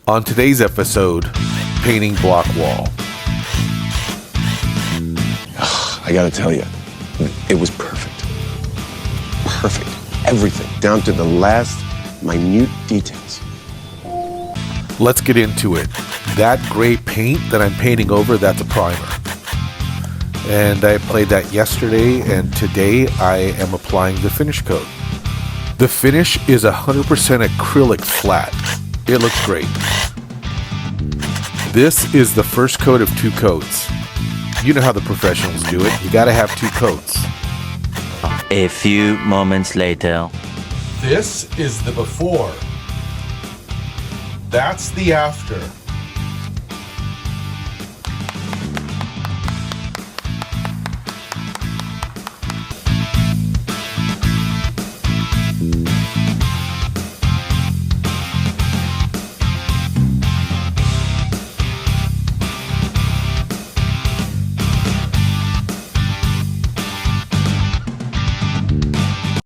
On today's episode, painting block wall. I gotta tell you, it was perfect. Perfect. Everything, down to the last minute details. Let's get into it. That gray paint that I'm painting over, that's a primer. And I applied that yesterday, and today I am applying the finish coat. The finish is 100% acrylic flat. It looks great. This is the first coat of 2 coats. You know how the professionals do it. You gotta have 2 coats. A few moments later. This is the before. That's the after.